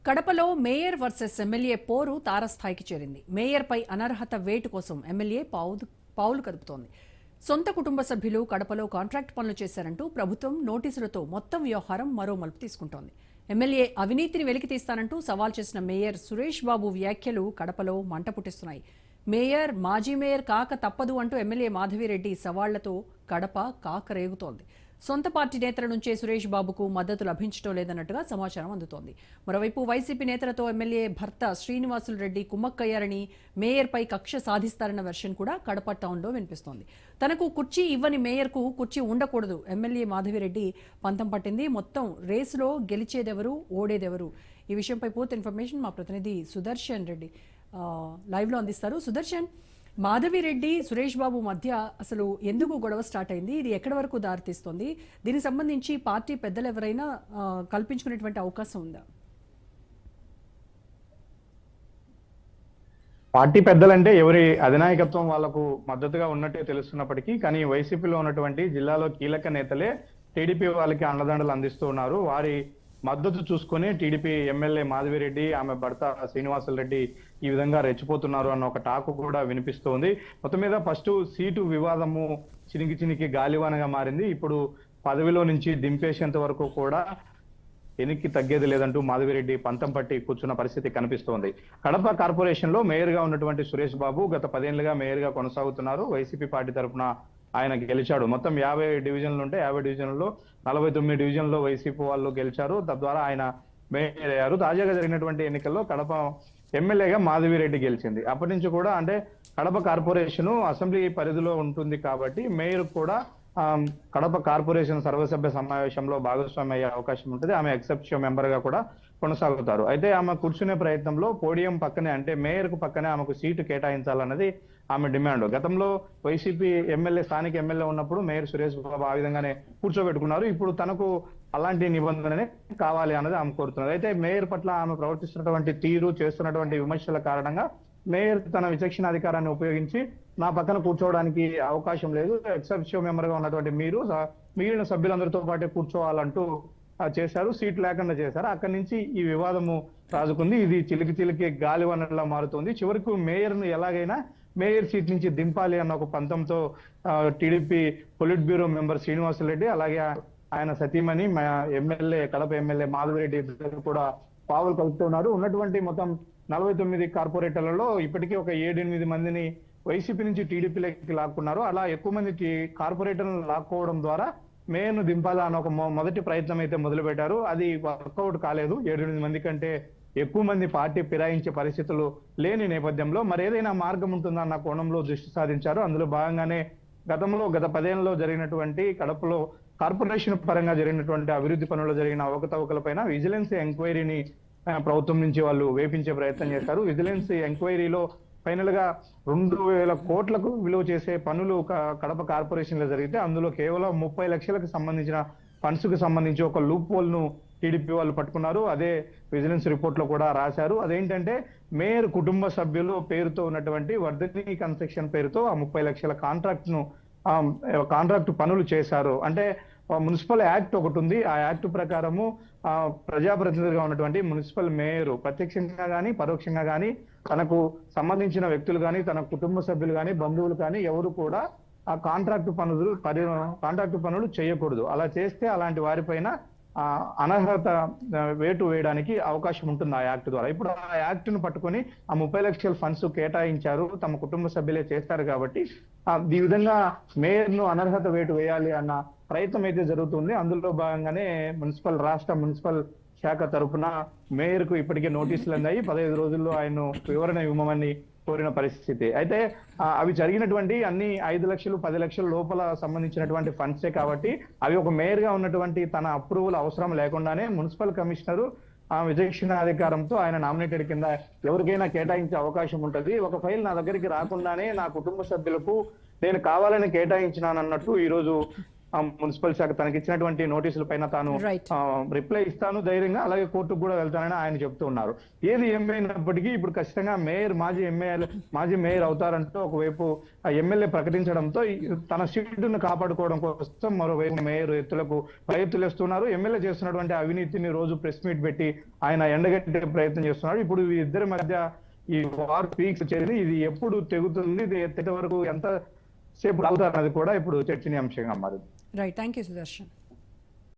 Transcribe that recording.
కడపలో mayor versus MLA పోరు తారస్థాయికి చేరింది. మేయర్పై అనర్హత వేటు కోసం ఎమ్మెల్యే పావులు కదుపుతోంది. సొంత కుటుంబ సభ్యులు కడపలో కాంట్రాక్ట్ పనులు చేశారంటూ ప్రభుత్వం నోటీసులతో మొత్తం వ్యవహారం మరో మలుపు తీసుకుంటోంది. ఎమ్మెల్యే అవినీతిని వెలికితీస్తానంటూ సవాల్ చేసిన మేయర్ సురేష్ బాబు వ్యాఖ్యలు కడపలో మంట పుట్టిస్తున్నాయి. మేయర్ మాజీ మేయర్ కాక తప్పదు అంటూ ఎమ్మెల్యే మాధవిరెడ్డి సవాళ్లతో కడప కాకరేగుతోంది. సొంత పార్టీ నేతల నుంచే సురేష్ బాబుకు మద్దతు లభించడం లేదన్నట్టుగా సమాచారం అందుతోంది. మరోవైపు వైసీపీ నేతలతో ఎమ్మెల్యే భర్త శ్రీనివాసులు రెడ్డి కుమ్మక్కయ్యారని, మేయర్పై కక్ష సాధిస్తారన్న వెర్షన్ కూడా కడప టౌన్లో వినిపిస్తోంది. తనకు కుర్చీ ఇవ్వని మేయర్కు కుర్చీ ఉండకూడదు ఎమ్మెల్యే మాధవిరెడ్డి పంతం పట్టింది. మొత్తం రేసులో గెలిచేదెవరు, ఓడేదెవరు? ఈ విషయంపై పూర్తి ఇన్ఫర్మేషన్ మా ప్రతినిధి సుదర్శన్ రెడ్డి లైవ్లో అందిస్తారు. సుదర్శన్, మాధవిరెడ్డి సురేష్ బాబు మధ్య అసలు ఎందుకు గొడవ స్టార్ట్ అయింది? ఇది ఎక్కడి వరకు దారితీస్తోంది? దీనికి సంబంధించి పార్టీ పెద్దలు ఎవరైనా కల్పించుకునేటువంటి అవకాశం ఉందా? పార్టీ పెద్దలంటే ఎవరి అధినాయకత్వం వాళ్లకు మద్దతుగా ఉన్నట్టే తెలుస్తున్నప్పటికీ, కానీ వైసీపీలో ఉన్నటువంటి జిల్లాలో కీలక నేతలే టీడీపీ వాళ్ళకి అండదండలు అందిస్తూ ఉన్నారు. వారి మద్దతు చూసుకుని టీడీపీ ఎమ్మెల్యే మాధవిరెడ్డి, ఆమె భర్త శ్రీనివాసులు రెడ్డి ఈ విధంగా రెచ్చిపోతున్నారు అన్న ఒక టాకు కూడా వినిపిస్తోంది. మొత్తం మీద ఫస్ట్ సీటు వివాదము చినికి గాలివానగా మారింది. ఇప్పుడు పదవిలో నుంచి దింపేసేంత వరకు కూడా ఎనికి తగ్గేది లేదంటూ మాధవిరెడ్డి పంతం పట్టి కూర్చున్న పరిస్థితి కనిపిస్తోంది. కడప కార్పొరేషన్ లో మేయర్ గా ఉన్నటువంటి సురేష్ బాబు గత 10 ఏళ్లుగా మేయర్ గా కొనసాగుతున్నారు. వైసీపీ పార్టీ తరఫున ఆయన గెలిచాడు. మొత్తం 50 డివిజన్లు ఉంటే 50 డివిజన్లలో 49 డివిజన్లో వైసీపీ వాళ్ళు గెలిచారు. తద్వారా ఆయన మేయర్ అయ్యారు. తాజాగా జరిగినటువంటి ఎన్నికల్లో కడప ఎమ్మెల్యేగా మాధవిరెడ్డి గెలిచింది. అప్పటి నుంచి కూడా అంటే కడప కార్పొరేషన్ అసెంబ్లీ పరిధిలో ఉంటుంది కాబట్టి మేయర్ కూడా కడప కార్పొరేషన్ సర్వసభ్య సమావేశంలో భాగస్వామి అయ్యే అవకాశం ఉంటుంది. ఆమె ఎక్సెప్షన్ మెంబర్ గా కూడా కొనసాగుతారు. అయితే ఆమె కూర్చునే ప్రయత్నంలో పోడియం పక్కనే, అంటే మేయర్ కు పక్కనే ఆమెకు సీటు కేటాయించాలన్నది ఆమె డిమాండ్. గతంలో వైసీపీ స్థానిక ఎమ్మెల్యే ఉన్నప్పుడు మేయర్ సురేష్ బాబు ఆ విధంగానే కూర్చోబెట్టుకున్నారు. ఇప్పుడు తనకు అలాంటి నిబంధననే కావాలి అన్నది ఆమె కోరుతున్నారు. అయితే మేయర్ పట్ల ఆమె ప్రవర్తిస్తున్నటువంటి తీరు, చేస్తున్నటువంటి విమర్శల కారణంగా మేయర్ తన విచక్షణ అధికారాన్ని ఉపయోగించి నా పక్కన కూర్చోవడానికి అవకాశం లేదు, ఎక్సెప్షన్ మెంబర్ గా ఉన్నటువంటి మీరు మిగిలిన సభ్యులందరితో పాటే కూర్చోవాలంటూ చేశారు. సీట్ లేకుండా చేశారు. అక్కడి నుంచి ఈ వివాదము రాజుకుంది. ఇది చిలికి గాలివనలా మారుతుంది. చివరకు మేయర్ ను ఎలాగైనా మేయర్ సీట్ నుంచి దింపాలి అన్న ఒక పంతంతో TDP politburo member Srinivasulu Reddy, అలాగే ఆయన సతీమణి కడప ఎమ్మెల్యే మాధవిరెడ్డి ఇద్దరు కూడా పావులు కలుపుతున్నారు. ఉన్నటువంటి మొత్తం 49 కార్పొరేటర్లలో ఇప్పటికీ ఒక 7-8 మందిని వైసీపీ నుంచి టీడీపీలోకి లాక్కున్నారు. అలా ఎక్కువ మంది కార్పొరేటర్లను లాక్కోవడం ద్వారా మేయర్ ను దింపాలా అన్న ఒక మొదటి ప్రయత్నం అయితే మొదలు పెట్టారు. అది వర్కౌట్ కాలేదు. 7-8 మంది కంటే ఎక్కువ మంది పార్టీ ఫిరాయించే పరిస్థితులు లేని నేపథ్యంలో మరేదైనా మార్గం ఉంటుందన్న కోణంలో దృష్టి సాధించారు. అందులో భాగంగానే గత 10 ఏళ్లలో జరిగినటువంటి కడపలో కార్పొరేషన్ పరంగా జరిగినటువంటి అభివృద్ధి పనుల్లో జరిగిన అవకతవకలపైన విజిలెన్స్ ఎంక్వైరీని ప్రభుత్వం నుంచి వాళ్ళు వేపించే ప్రయత్నం చేశారు. విజిలెన్స్ ఎంక్వైరీలో ఫైనల్ గా 2,000 కోట్లకు విలువ చేసే పనులు కడప కార్పొరేషన్ లో జరిగితే అందులో కేవలం 30 లక్షలకు సంబంధించిన ఫండ్స్ కు సంబంధించి ఒక లూప్ హోల్ ను టీడీపీ వాళ్ళు పట్టుకున్నారు. అదే విజిలెన్స్ రిపోర్ట్ లో కూడా రాశారు. అదేంటంటే మేయర్ కుటుంబ సభ్యులు పేరుతో ఉన్నటువంటి వర్ధని కన్స్ట్రక్షన్ పేరుతో ఆ 30 లక్షల కాంట్రాక్ట్ పనులు చేశారు. అంటే మున్సిపల్ యాక్ట్ ఒకటి ఉంది. ఆ యాక్ట్ ప్రకారము ప్రజాప్రతినిధిగా ఉన్నటువంటి మున్సిపల్ మేయర్ ప్రత్యక్షంగా కానీ పరోక్షంగా కానీ తనకు సంబంధించిన వ్యక్తులు కానీ తన కుటుంబ సభ్యులు కానీ బంధువులు కానీ ఎవరు కూడా ఆ కాంట్రాక్ట్ పనులు చేయకూడదు. అలా చేస్తే అలాంటి వారిపైన అనర్హత వేటు వేయడానికి అవకాశం ఉంటుంది ఆ యాక్ట్ ద్వారా. ఇప్పుడు ఆ యాక్ట్ ను పట్టుకొని ఆ 30 లక్షల ఫండ్స్ కేటాయించారు, తమ కుటుంబ సభ్యులే చేస్తారు కాబట్టి ఈ విధంగా మేయర్ ను అనర్హత వేటు వేయాలి అన్న ప్రయత్నం అయితే జరుగుతుంది. అందులో భాగంగానే రాష్ట్ర మున్సిపల్ శాఖ తరఫున మేయర్ కు ఇప్పటికే నోటీసులు అందాయి. 15 రోజుల్లో ఆయన వివరణ ఇవ్వమని కోరిన పరిస్థితి. అయితే అవి జరిగినటువంటి అన్ని 5 లక్షలు 10 లక్షల లోపల సంబంధించినటువంటి ఫండ్సే కాబట్టి అవి ఒక మేయర్ గా ఉన్నటువంటి తన అప్రూవల్ అవసరం లేకుండానే మున్సిపల్ కమిషనరు విచక్షణ అధికారంతో ఆయన నామినేటెడ్ కింద ఎవరికైనా కేటాయించే అవకాశం ఉంటుంది. ఒక ఫైల్ నా దగ్గరికి రాకుండానే నా కుటుంబ సభ్యులకు నేను కావాలని కేటాయించినానన్నట్టు ఈ రోజు ఆ మున్సిపల్ శాఖ తనకి ఇచ్చినటువంటి నోటీసుల పైన తాను Right. రిప్లై ఇస్తాను ధైర్యంగా, అలాగే కోర్టుకు కూడా వెళ్తానని ఆయన చెప్తూ ఉన్నారు. ఏది ఏమైనప్పటికీ ఇప్పుడు ఖచ్చితంగా మాజీ మేయర్ అవుతారంటూ ఒకవైపు ఎమ్మెల్యే ప్రకటించడంతో తన సీటును కాపాడుకోవడం కోసం మరోవైపు మేయర్ ఎత్తులకు పై ఎత్తులేస్తున్నారు. ఎమ్మెల్యే చేస్తున్నటువంటి అవినీతిని రోజు ప్రెస్ మీట్ పెట్టి ఆయన ఎండగట్టే ప్రయత్నం చేస్తున్నారు. ఇప్పుడు ఈ ఇద్దరి మధ్య ఈ వార్ పీక్స్ చేరింది. ఇది ఎప్పుడు తెగుతుంది, ఇది ఎత్తటి వరకు ఎంత సేపు అవుతారన్నది కూడా ఇప్పుడు చర్చనీయాంశంగా మారింది. Right, thank you Sudarshan.